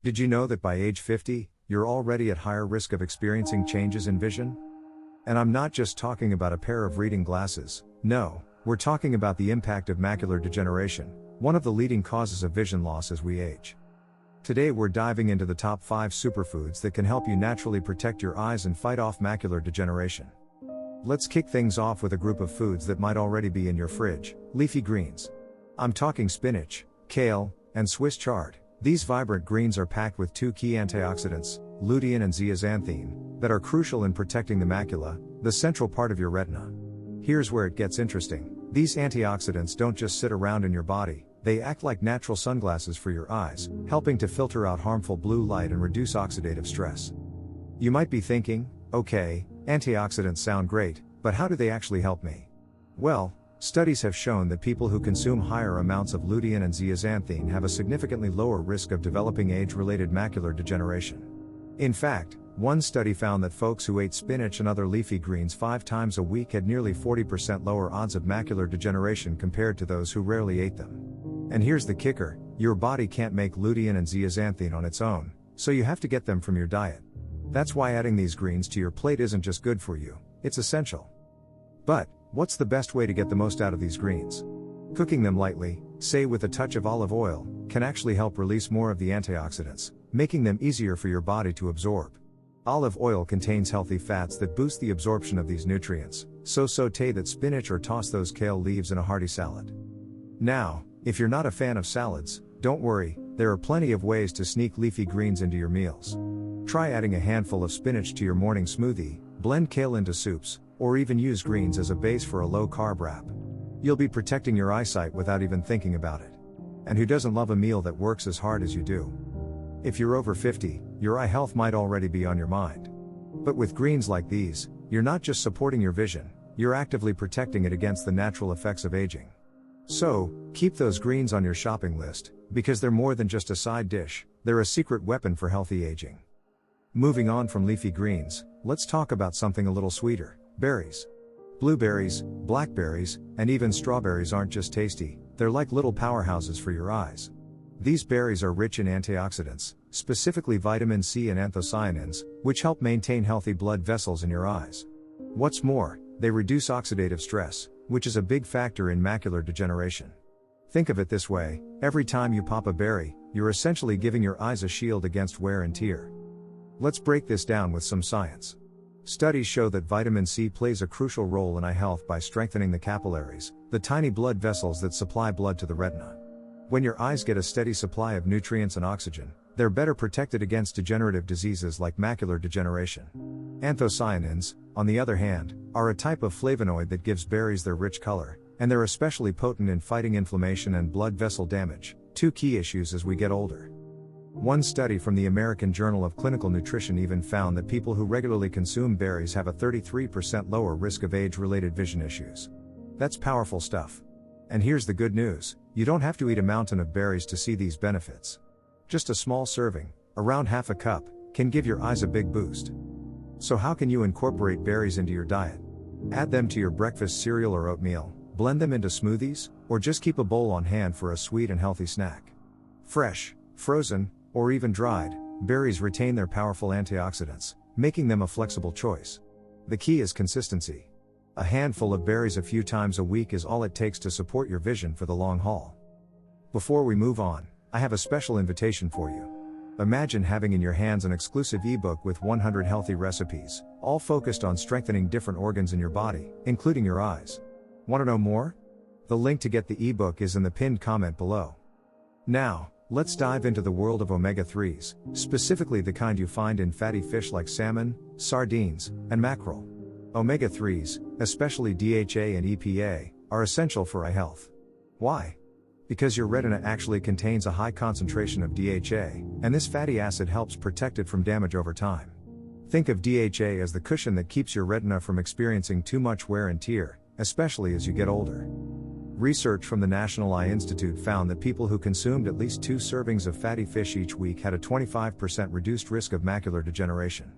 Did you know that by age 50, you're already at higher risk of experiencing changes in vision? And I'm not just talking about a pair of reading glasses, no, we're talking about the impact of macular degeneration, one of the leading causes of vision loss as we age. Today we're diving into the top 5 superfoods that can help you naturally protect your eyes and fight off macular degeneration. Let's kick things off with a group of foods that might already be in your fridge: leafy greens. I'm talking spinach, kale, and Swiss chard. These vibrant greens are packed with 2 key antioxidants, lutein and zeaxanthin, that are crucial in protecting the macula, the central part of your retina. Here's where it gets interesting. These antioxidants don't just sit around in your body, they act like natural sunglasses for your eyes, helping to filter out harmful blue light and reduce oxidative stress. You might be thinking, okay, antioxidants sound great, but how do they actually help me? Well, studies have shown that people who consume higher amounts of lutein and zeaxanthin have a significantly lower risk of developing age-related macular degeneration. In fact, one study found that folks who ate spinach and other leafy greens 5 times a week had nearly 40% lower odds of macular degeneration compared to those who rarely ate them. And here's the kicker: your body can't make lutein and zeaxanthin on its own, so you have to get them from your diet. That's why adding these greens to your plate isn't just good for you, it's essential. But, what's the best way to get the most out of these greens? Cooking them lightly, say with a touch of olive oil, can actually help release more of the antioxidants, making them easier for your body to absorb. Olive oil contains healthy fats that boost the absorption of these nutrients, so sauté that spinach or toss those kale leaves in a hearty salad. Now, if you're not a fan of salads, don't worry, there are plenty of ways to sneak leafy greens into your meals. Try adding a handful of spinach to your morning smoothie, blend kale into soups, or even use greens as a base for a low-carb wrap. You'll be protecting your eyesight without even thinking about it. And who doesn't love a meal that works as hard as you do? If you're over 50, your eye health might already be on your mind. But with greens like these, you're not just supporting your vision, you're actively protecting it against the natural effects of aging. So, keep those greens on your shopping list, because they're more than just a side dish, they're a secret weapon for healthy aging. Moving on from leafy greens, let's talk about something a little sweeter: berries. Blueberries, blackberries, and even strawberries aren't just tasty, they're like little powerhouses for your eyes. These berries are rich in antioxidants, specifically vitamin C and anthocyanins, which help maintain healthy blood vessels in your eyes. What's more, they reduce oxidative stress, which is a big factor in macular degeneration. Think of it this way: every time you pop a berry, you're essentially giving your eyes a shield against wear and tear. Let's break this down with some science. Studies show that vitamin C plays a crucial role in eye health by strengthening the capillaries, the tiny blood vessels that supply blood to the retina. When your eyes get a steady supply of nutrients and oxygen, they're better protected against degenerative diseases like macular degeneration. Anthocyanins, on the other hand, are a type of flavonoid that gives berries their rich color, and they're especially potent in fighting inflammation and blood vessel damage, 2 key issues as we get older. One study from the American Journal of Clinical Nutrition even found that people who regularly consume berries have a 33% lower risk of age-related vision issues. That's powerful stuff. And here's the good news: you don't have to eat a mountain of berries to see these benefits. Just a small serving, around half a cup, can give your eyes a big boost. So how can you incorporate berries into your diet? Add them to your breakfast cereal or oatmeal, blend them into smoothies, or just keep a bowl on hand for a sweet and healthy snack. Fresh, frozen, or even dried, berries retain their powerful antioxidants, making them a flexible choice. The key is consistency. A handful of berries a few times a week is all it takes to support your vision for the long haul. Before we move on, I have a special invitation for you. Imagine having in your hands an exclusive ebook with 100 healthy recipes, all focused on strengthening different organs in your body, including your eyes. Want to know more? The link to get the ebook is in the pinned comment below. Now, let's dive into the world of omega-3s, specifically the kind you find in fatty fish like salmon, sardines, and mackerel. Omega-3s, especially DHA and EPA, are essential for eye health. Why? Because your retina actually contains a high concentration of DHA, and this fatty acid helps protect it from damage over time. Think of DHA as the cushion that keeps your retina from experiencing too much wear and tear, especially as you get older. Research from the National Eye Institute found that people who consumed at least 2 servings of fatty fish each week had a 25% reduced risk of macular degeneration.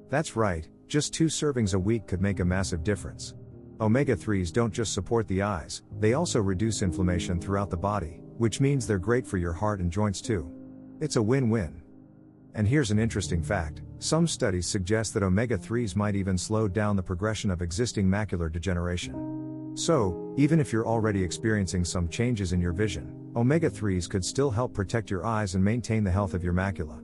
That's right, just 2 servings a week could make a massive difference. Omega-3s don't just support the eyes, they also reduce inflammation throughout the body, which means they're great for your heart and joints too. It's a win-win. And here's an interesting fact: some studies suggest that omega-3s might even slow down the progression of existing macular degeneration. So, even if you're already experiencing some changes in your vision, omega-3s could still help protect your eyes and maintain the health of your macula.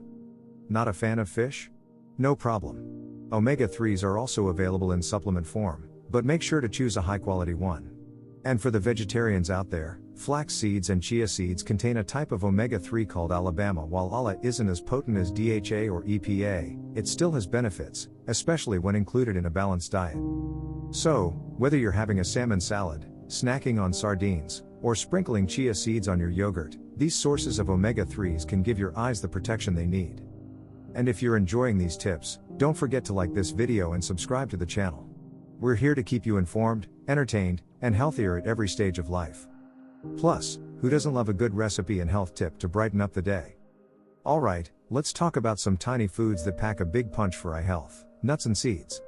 Not a fan of fish? No problem. Omega-3s are also available in supplement form, but make sure to choose a high-quality one. And for the vegetarians out there, flax seeds and chia seeds contain a type of omega-3 called Alabama. While ALA isn't as potent as DHA or EPA, it still has benefits, especially when included in a balanced diet. So, whether you're having a salmon salad, snacking on sardines, or sprinkling chia seeds on your yogurt, these sources of omega-3s can give your eyes the protection they need. And if you're enjoying these tips, don't forget to like this video and subscribe to the channel. We're here to keep you informed, entertained, and healthier at every stage of life. Plus, who doesn't love a good recipe and health tip to brighten up the day? Alright, let's talk about some tiny foods that pack a big punch for eye health: nuts and seeds.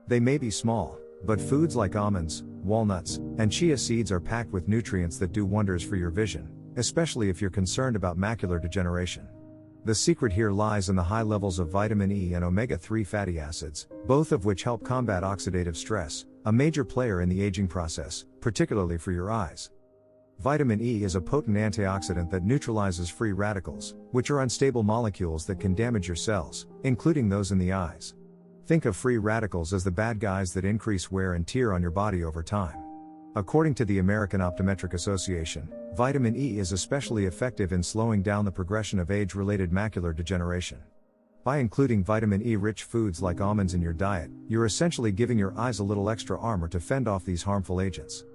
They may be small, but foods like almonds, walnuts, and chia seeds are packed with nutrients that do wonders for your vision, especially if you're concerned about macular degeneration. The secret here lies in the high levels of vitamin E and omega-3 fatty acids, both of which help combat oxidative stress, a major player in the aging process, particularly for your eyes. Vitamin E is a potent antioxidant that neutralizes free radicals, which are unstable molecules that can damage your cells, including those in the eyes. Think of free radicals as the bad guys that increase wear and tear on your body over time. According to the American Optometric Association, vitamin E is especially effective in slowing down the progression of age-related macular degeneration. By including vitamin E-rich foods like almonds in your diet, you're essentially giving your eyes a little extra armor to fend off these harmful agents.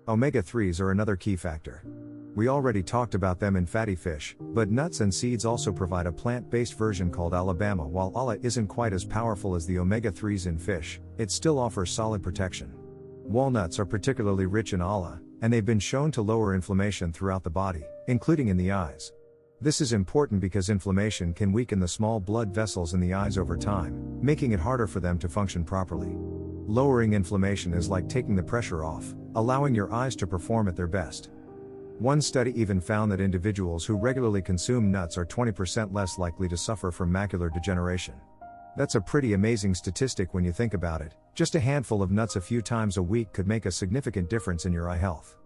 Omega-3s are another key factor. We already talked about them in fatty fish, but nuts and seeds also provide a plant-based version called Alabama. While ALA isn't quite as powerful as the omega-3s in fish, it still offers solid protection. Walnuts are particularly rich in ALA, and they've been shown to lower inflammation throughout the body, including in the eyes. This is important because inflammation can weaken the small blood vessels in the eyes over time, making it harder for them to function properly. Lowering inflammation is like taking the pressure off, allowing your eyes to perform at their best. One study even found that individuals who regularly consume nuts are 20% less likely to suffer from macular degeneration. That's a pretty amazing statistic when you think about it. Just a handful of nuts a few times a week could make a significant difference in your eye health.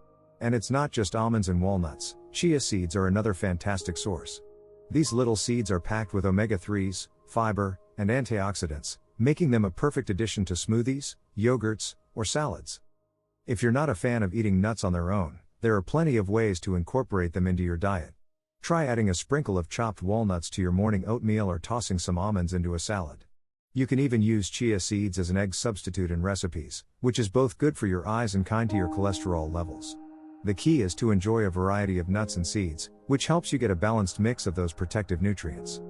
And it's not just almonds and walnuts. Chia seeds are another fantastic source. These little seeds are packed with omega-3s, fiber, and antioxidants, making them a perfect addition to smoothies, yogurts, or salads. If you're not a fan of eating nuts on their own, there are plenty of ways to incorporate them into your diet. Try adding a sprinkle of chopped walnuts to your morning oatmeal or tossing some almonds into a salad. You can even use chia seeds as an egg substitute in recipes, which is both good for your eyes and kind to your cholesterol levels. The key is to enjoy a variety of nuts and seeds, which helps you get a balanced mix of those protective nutrients.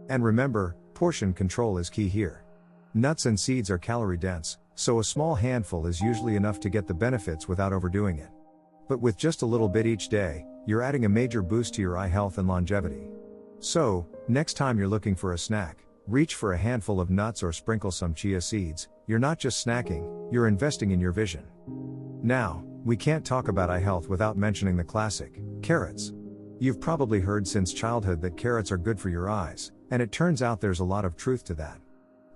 And remember, portion control is key here. Nuts and seeds are calorie dense, so a small handful is usually enough to get the benefits without overdoing it. But with just a little bit each day, you're adding a major boost to your eye health and longevity. So, next time you're looking for a snack, reach for a handful of nuts or sprinkle some chia seeds. You're not just snacking, you're investing in your vision. Now, we can't talk about eye health without mentioning the classic, carrots. You've probably heard since childhood that carrots are good for your eyes, and it turns out there's a lot of truth to that.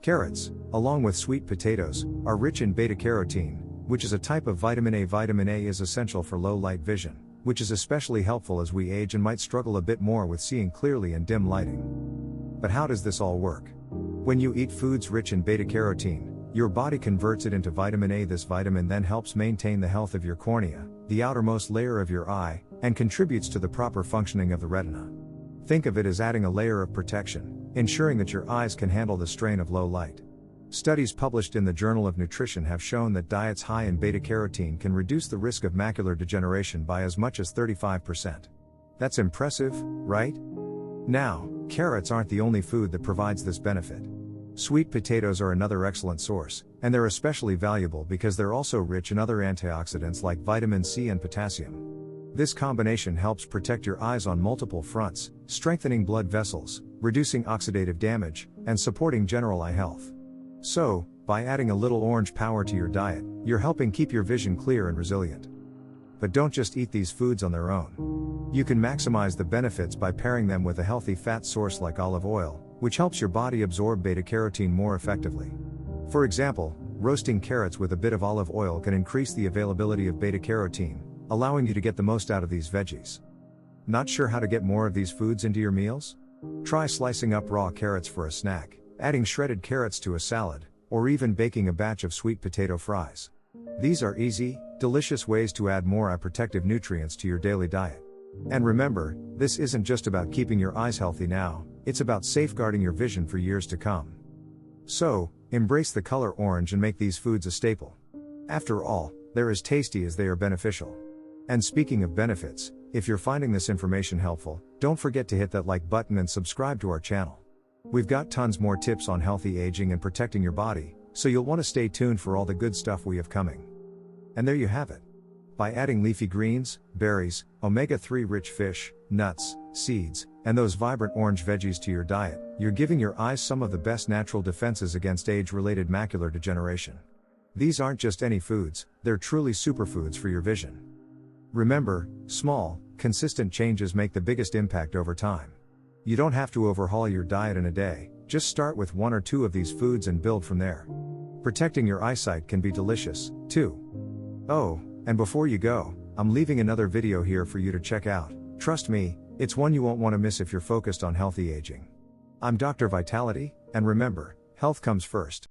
Carrots, along with sweet potatoes, are rich in beta-carotene, which is a type of vitamin A. Vitamin A is essential for low-light vision, which is especially helpful as we age and might struggle a bit more with seeing clearly in dim lighting. But how does this all work? When you eat foods rich in beta-carotene, your body converts it into vitamin A. This vitamin then helps maintain the health of your cornea, the outermost layer of your eye, and contributes to the proper functioning of the retina. Think of it as adding a layer of protection, ensuring that your eyes can handle the strain of low light. Studies published in the Journal of Nutrition have shown that diets high in beta-carotene can reduce the risk of macular degeneration by as much as 35%. That's impressive, right? Now, carrots aren't the only food that provides this benefit. Sweet potatoes are another excellent source, and they're especially valuable because they're also rich in other antioxidants like vitamin C and potassium. This combination helps protect your eyes on multiple fronts, strengthening blood vessels, reducing oxidative damage, and supporting general eye health. So, by adding a little orange power to your diet, you're helping keep your vision clear and resilient. But don't just eat these foods on their own. You can maximize the benefits by pairing them with a healthy fat source like olive oil, which helps your body absorb beta-carotene more effectively. For example, roasting carrots with a bit of olive oil can increase the availability of beta-carotene, allowing you to get the most out of these veggies. Not sure how to get more of these foods into your meals? Try slicing up raw carrots for a snack, adding shredded carrots to a salad, or even baking a batch of sweet potato fries. These are easy, delicious ways to add more eye-protective nutrients to your daily diet. And remember, this isn't just about keeping your eyes healthy now, it's about safeguarding your vision for years to come. So, embrace the color orange and make these foods a staple. After all, they're as tasty as they are beneficial. And speaking of benefits, if you're finding this information helpful, don't forget to hit that like button and subscribe to our channel. We've got tons more tips on healthy aging and protecting your body, so you'll want to stay tuned for all the good stuff we have coming. And there you have it. By adding leafy greens, berries, omega-3 rich fish, nuts, seeds, and those vibrant orange veggies to your diet, you're giving your eyes some of the best natural defenses against age-related macular degeneration. These aren't just any foods, they're truly superfoods for your vision. Remember, small, consistent changes make the biggest impact over time. You don't have to overhaul your diet in a day, just start with one or two of these foods and build from there. Protecting your eyesight can be delicious, too. Oh, and before you go, I'm leaving another video here for you to check out. Trust me, it's one you won't want to miss if you're focused on healthy aging. I'm Dr. Vitality, and remember, health comes first.